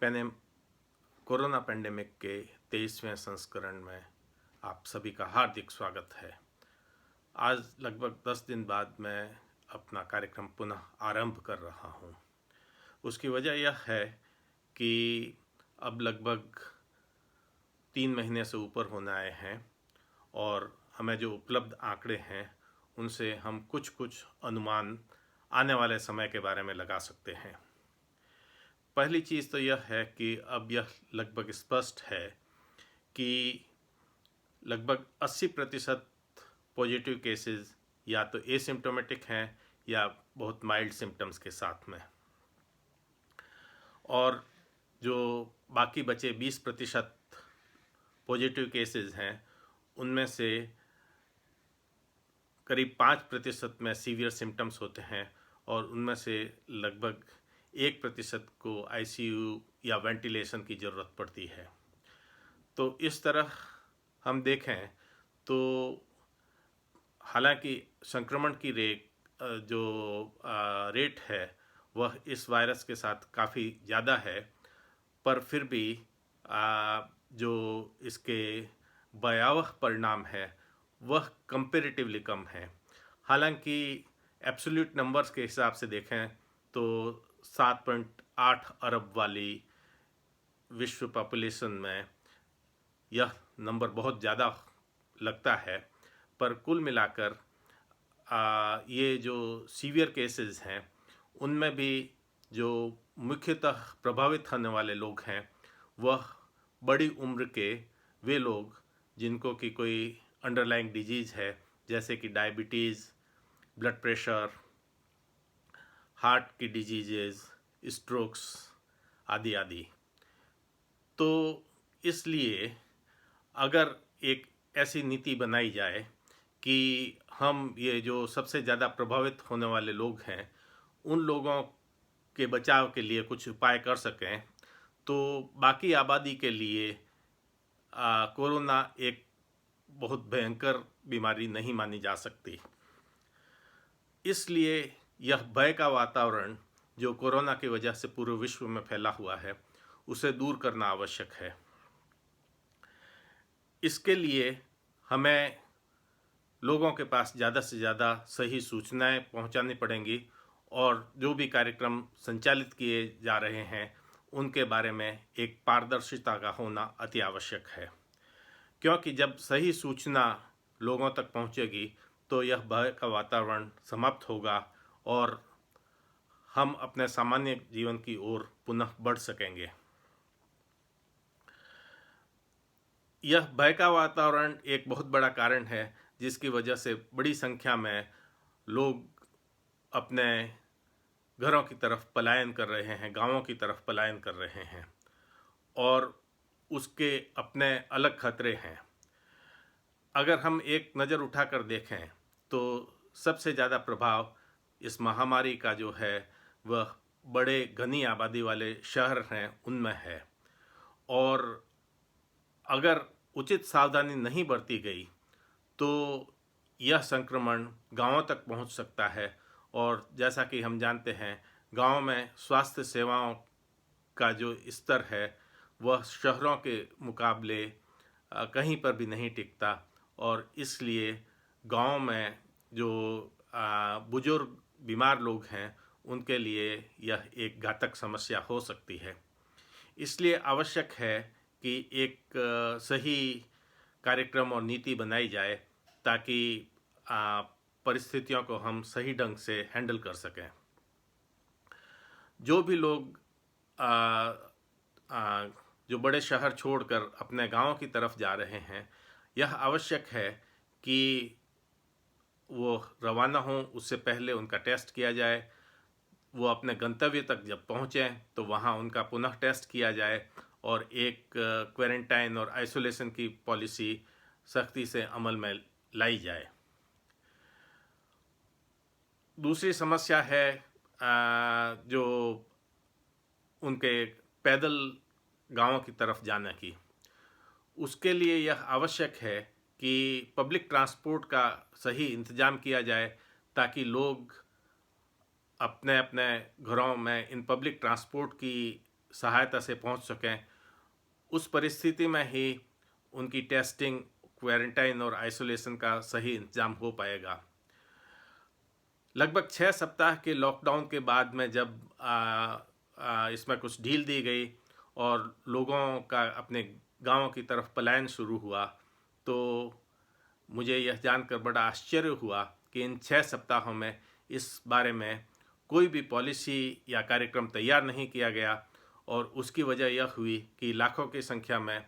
मैंने corona pandemic के 23वें संस्करण में आप सभी का हार्दिक स्वागत है। आज लगभग 10 दिन बाद मैं अपना कार्यक्रम पुनः आरंभ कर रहा हूँ। उसकी वजह यह है कि अब लगभग 3 महीने से ऊपर होने आए हैं और हमें जो उपलब्ध आंकड़े हैं उनसे हम कुछ अनुमान आने वाले समय के बारे में लगा सकते हैं। पहली चीज़ तो यह है कि अब यह लगभग स्पष्ट है कि लगभग 80% पॉजिटिव केसेस या तो एसिम्प्टोमेटिक हैं या बहुत माइल्ड सिम्टम्स के साथ में, और जो बाकी बचे 20% पॉजिटिव केसेस हैं उनमें से करीब 5% में सीवियर सिम्टम्स होते हैं और उनमें से लगभग 1% को आईसीयू या वेंटिलेशन की ज़रूरत पड़ती है। तो इस तरह हम देखें तो हालांकि संक्रमण की रेट है वह इस वायरस के साथ काफ़ी ज़्यादा है, पर फिर भी जो इसके भयावह परिणाम है वह कंपैरेटिवली कम है। हालांकि एब्सोल्यूट नंबर्स के हिसाब से देखें तो 7.8 अरब वाली विश्व पॉपुलेशन में यह नंबर बहुत ज़्यादा लगता है, पर कुल मिलाकर ये जो सीवियर केसेस हैं उनमें भी जो मुख्यतः प्रभावित होने वाले लोग हैं वह बड़ी उम्र के वे लोग जिनको कि कोई अंडरलाइंग डिजीज़ है, जैसे कि डायबिटीज़, ब्लड प्रेशर, हार्ट की डिजीज़ेज़, स्ट्रोक्स आदि आदि। तो इसलिए अगर एक ऐसी नीति बनाई जाए कि हम ये जो सबसे ज़्यादा प्रभावित होने वाले लोग हैं उन लोगों के बचाव के लिए कुछ उपाय कर सकें, तो बाकी आबादी के लिए कोरोना एक बहुत भयंकर बीमारी नहीं मानी जा सकती। इसलिए यह भय का वातावरण जो कोरोना की वजह से पूरे विश्व में फैला हुआ है उसे दूर करना आवश्यक है। इसके लिए हमें लोगों के पास ज़्यादा से ज़्यादा सही सूचनाएं पहुंचानी पड़ेंगी और जो भी कार्यक्रम संचालित किए जा रहे हैं उनके बारे में एक पारदर्शिता का होना अति आवश्यक है, क्योंकि जब सही सूचना लोगों तक पहुंचेगी तो यह भय का वातावरण समाप्त होगा और हम अपने सामान्य जीवन की ओर पुनः बढ़ सकेंगे। यह भय का वातावरण एक बहुत बड़ा कारण है जिसकी वजह से बड़ी संख्या में लोग अपने घरों की तरफ पलायन कर रहे हैं, गांवों की तरफ पलायन कर रहे हैं, और उसके अपने अलग खतरे हैं। अगर हम एक नज़र उठाकर देखें तो सबसे ज़्यादा प्रभाव इस महामारी का जो है वह बड़े घनी आबादी वाले शहर हैं उनमें है, और अगर उचित सावधानी नहीं बरती गई तो यह संक्रमण गांवों तक पहुंच सकता है, और जैसा कि हम जानते हैं गांव में स्वास्थ्य सेवाओं का जो स्तर है वह शहरों के मुकाबले कहीं पर भी नहीं टिकता, और इसलिए गांव में जो बुजुर्ग बीमार लोग हैं उनके लिए यह एक घातक समस्या हो सकती है। इसलिए आवश्यक है कि एक सही कार्यक्रम और नीति बनाई जाए ताकि परिस्थितियों को हम सही ढंग से हैंडल कर सकें। जो भी लोग जो बड़े शहर छोड़कर अपने गांव की तरफ जा रहे हैं, यह आवश्यक है कि वो रवाना हों उससे पहले उनका टेस्ट किया जाए। वो अपने गंतव्य तक जब पहुँचें तो वहाँ उनका पुनः टेस्ट किया जाए और एक क्वारंटाइन और आइसोलेशन की पॉलिसी सख्ती से अमल में लाई जाए। दूसरी समस्या है जो उनके पैदल गांवों की तरफ जाने की। उसके लिए यह आवश्यक है कि पब्लिक ट्रांसपोर्ट का सही इंतज़ाम किया जाए ताकि लोग अपने अपने घरों में इन पब्लिक ट्रांसपोर्ट की सहायता से पहुंच सकें, उस परिस्थिति में ही उनकी टेस्टिंग, क्वारंटाइन और आइसोलेशन का सही इंतजाम हो पाएगा। लगभग 6 सप्ताह के लॉकडाउन के बाद में जब इसमें कुछ ढील दी गई और लोगों का अपने गांवों की तरफ पलायन शुरू हुआ, तो मुझे यह जानकर बड़ा आश्चर्य हुआ कि इन 6 सप्ताहों में इस बारे में कोई भी पॉलिसी या कार्यक्रम तैयार नहीं किया गया, और उसकी वजह यह हुई कि लाखों की संख्या में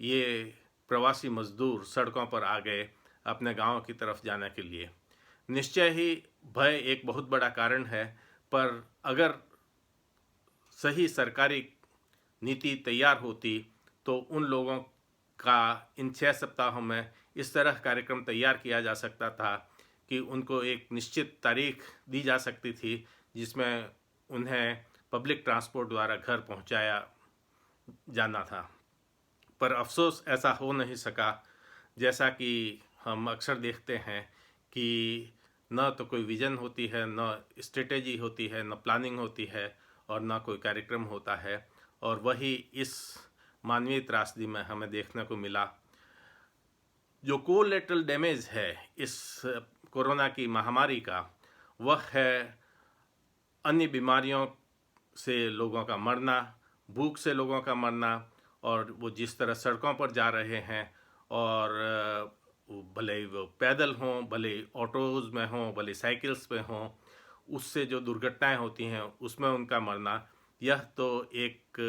ये प्रवासी मजदूर सड़कों पर आ गए अपने गांव की तरफ जाने के लिए। निश्चय ही भय एक बहुत बड़ा कारण है, पर अगर सही सरकारी नीति तैयार होती तो उन लोगों का इन 6 सप्ताहों में इस तरह कार्यक्रम तैयार किया जा सकता था कि उनको एक निश्चित तारीख दी जा सकती थी जिसमें उन्हें पब्लिक ट्रांसपोर्ट द्वारा घर पहुंचाया जाना था। पर अफसोस ऐसा हो नहीं सका। जैसा कि हम अक्सर देखते हैं कि न तो कोई विजन होती है, न स्ट्रेटेजी होती है, न प्लानिंग होती है, और न कोई कार्यक्रम होता है, और वही इस मानवीय त्रासदी में हमें देखने को मिला। जो कोलैटरल डैमेज है इस कोरोना की महामारी का, वह है अन्य बीमारियों से लोगों का मरना, भूख से लोगों का मरना, और वो जिस तरह सड़कों पर जा रहे हैं, और भले वो पैदल हों, भले ऑटोज़ में हों, भले साइकिल्स पे हों, उससे जो दुर्घटनाएं होती हैं उसमें उनका मरना, यह तो एक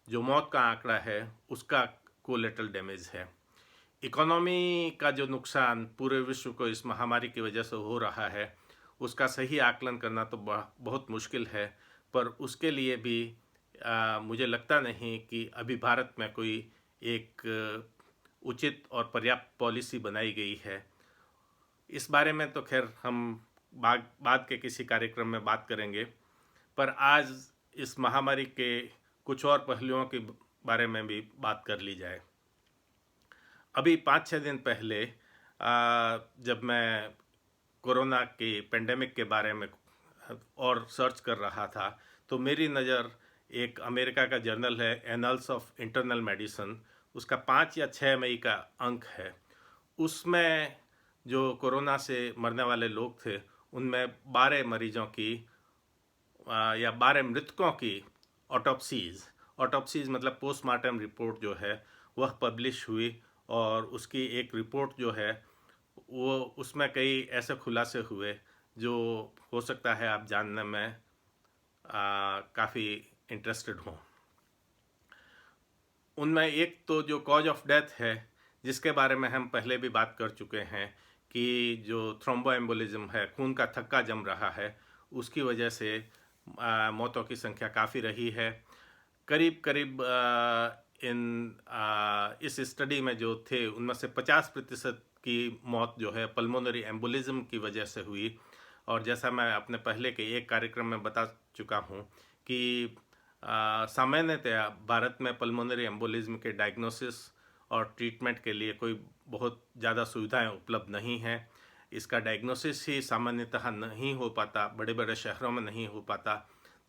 जो मौत का आंकड़ा है उसका कोलैटरल डैमेज है। इकोनॉमी का जो नुकसान पूरे विश्व को इस महामारी की वजह से हो रहा है, उसका सही आकलन करना तो बहुत मुश्किल है, पर उसके लिए भी मुझे लगता नहीं कि अभी भारत में कोई एक उचित और पर्याप्त पॉलिसी बनाई गई है। इस बारे में तो खैर हम बाद के किसी कार्यक्रम में बात करेंगे, पर आज इस महामारी के कुछ और पहलुओं के बारे में भी बात कर ली जाए। अभी 5-6 दिन पहले जब मैं कोरोना के पेंडेमिक के बारे में और सर्च कर रहा था, तो मेरी नज़र एक अमेरिका का जर्नल है एनल्स ऑफ इंटरनल मेडिसिन, उसका 5 या 6 मई का अंक है। उसमें जो कोरोना से मरने वाले लोग थे उनमें 12 मरीजों की या 12 मृतकों की ऑटोप्सीज़ मतलब पोस्टमार्टम रिपोर्ट जो है वह पब्लिश हुई, और उसकी एक रिपोर्ट जो है वो उसमें कई ऐसे खुलासे हुए जो हो सकता है आप जानने में काफ़ी इंटरेस्टेड हों। उनमें एक तो जो कॉज ऑफ डेथ है, जिसके बारे में हम पहले भी बात कर चुके हैं कि जो थ्रोम्बोएम्बोलिज्म है, खून का थक्का जम रहा है, उसकी वजह से मौतों की संख्या काफ़ी रही है। करीब इस स्टडी में जो थे उनमें से 50% की मौत जो है पल्मोनरी एम्बोलिज्म की वजह से हुई। और जैसा मैं अपने पहले के एक कार्यक्रम में बता चुका हूँ कि सामान्यतया भारत में पल्मोनरी एम्बोलिज्म के डायग्नोसिस और ट्रीटमेंट के लिए कोई बहुत ज़्यादा सुविधाएं उपलब्ध नहीं हैं। इसका डायग्नोसिस ही सामान्यतः नहीं हो पाता, बड़े बड़े शहरों में नहीं हो पाता,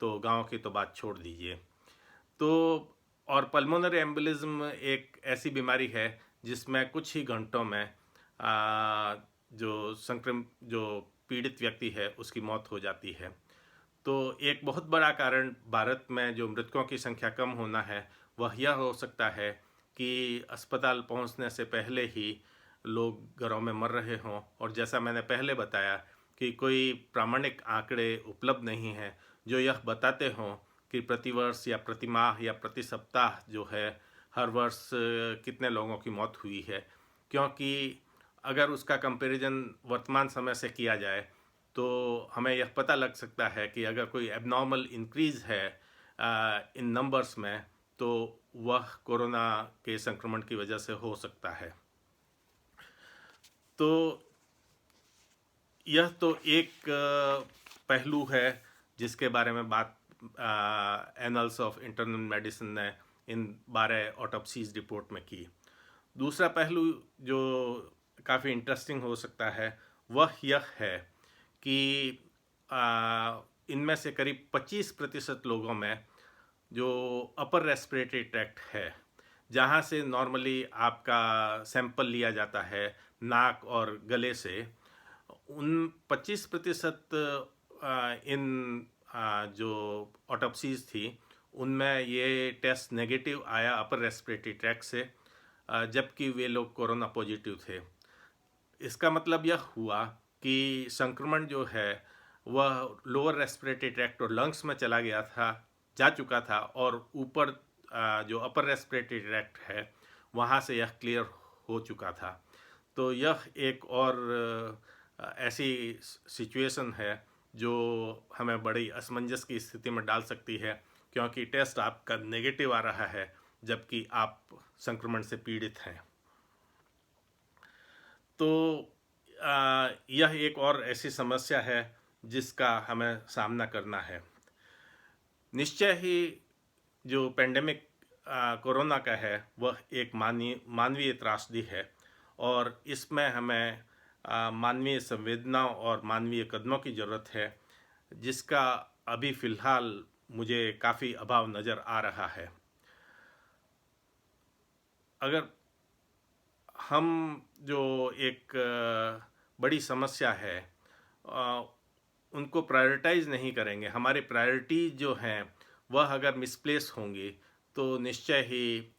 तो गाँव की तो बात छोड़ दीजिए। तो और पल्मोनरी एम्बोलिज्म एक ऐसी बीमारी है जिसमें कुछ ही घंटों में जो पीड़ित व्यक्ति है उसकी मौत हो जाती है। तो एक बहुत बड़ा कारण भारत में जो मृतकों की संख्या कम होना है वह यह हो सकता है कि अस्पताल पहुंचने से पहले ही लोग घरों में मर रहे हों, और जैसा मैंने पहले बताया कि कोई प्रामाणिक आंकड़े उपलब्ध नहीं हैं जो यह बताते हों कि प्रतिवर्ष या प्रति माह या प्रति सप्ताह जो है हर वर्ष कितने लोगों की मौत हुई है। क्योंकि अगर उसका कंपैरिजन वर्तमान समय से किया जाए तो हमें यह पता लग सकता है कि अगर कोई एबनॉर्मल इंक्रीज़ है इन नंबर्स में, तो वह कोरोना के संक्रमण की वजह से हो सकता है। तो यह तो एक पहलू है जिसके बारे में बात एनल्स ऑफ इंटरनल मेडिसिन ने इन 12 ऑटोप्सीज रिपोर्ट में की। दूसरा पहलू जो काफ़ी इंटरेस्टिंग हो सकता है वह यह है कि इनमें से करीब 25% लोगों में जो अपर रेस्पिरेटरी ट्रैक्ट है, जहाँ से नॉर्मली आपका सैंपल लिया जाता है नाक और गले से, उन 25% इन जो ऑटोप्सीज थी उनमें ये टेस्ट नेगेटिव आया अपर रेस्पिरेटरी ट्रैक्ट से, जबकि वे लोग कोरोना पॉजिटिव थे। इसका मतलब यह हुआ कि संक्रमण जो है वह लोअर रेस्पिरेटरी ट्रैक्ट और लंग्स में चला गया था, जा चुका था, और ऊपर जो अपर रेस्पिरेटरी ट्रैक्ट है वहाँ से यह क्लियर हो चुका था। तो यह एक और ऐसी सिचुएशन है जो हमें बड़ी असमंजस की स्थिति में डाल सकती है, क्योंकि टेस्ट आपका नेगेटिव आ रहा है जबकि आप संक्रमण से पीड़ित हैं। तो यह एक और ऐसी समस्या है जिसका हमें सामना करना है। निश्चय ही जो पेंडेमिक कोरोना का है वह एक मानवीय त्रासदी है, और इसमें हमें मानवीय संवेदना और मानवीय कदमों की ज़रूरत है, जिसका अभी फ़िलहाल मुझे काफ़ी अभाव नज़र आ रहा है। अगर हम जो एक बड़ी समस्या है उनको प्रायोरिटाइज नहीं करेंगे, हमारे प्रायोरिटी जो हैं वह अगर मिसप्लेस होंगी, तो निश्चय ही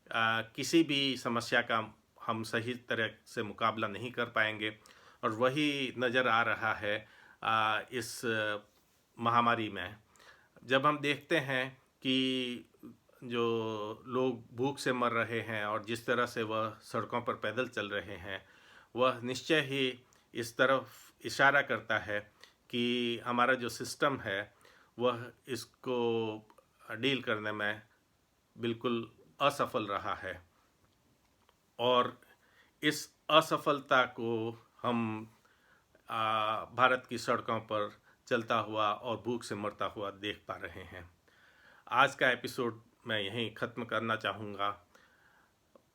किसी भी समस्या का हम सही तरह से मुकाबला नहीं कर पाएंगे। और वही नज़र आ रहा है इस महामारी में, जब हम देखते हैं कि जो लोग भूख से मर रहे हैं और जिस तरह से वह सड़कों पर पैदल चल रहे हैं, वह निश्चय ही इस तरफ इशारा करता है कि हमारा जो सिस्टम है वह इसको डील करने में बिल्कुल असफल रहा है। और इस असफलता को हम भारत की सड़कों पर चलता हुआ और भूख से मरता हुआ देख पा रहे हैं। आज का एपिसोड मैं यहीं ख़त्म करना चाहूँगा।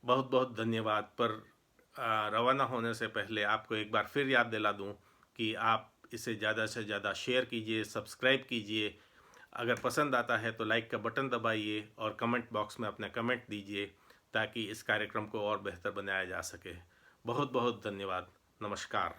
बहुत बहुत धन्यवाद। पर रवाना होने से पहले आपको एक बार फिर याद दिला दूं कि आप इसे ज़्यादा से ज़्यादा शेयर कीजिए, सब्सक्राइब कीजिए। अगर पसंद आता है तो लाइक का बटन दबाइए और कमेंट बॉक्स में अपना कमेंट दीजिए, ताकि इस कार्यक्रम को और बेहतर बनाया जा सके। बहुत बहुत धन्यवाद। नमस्कार।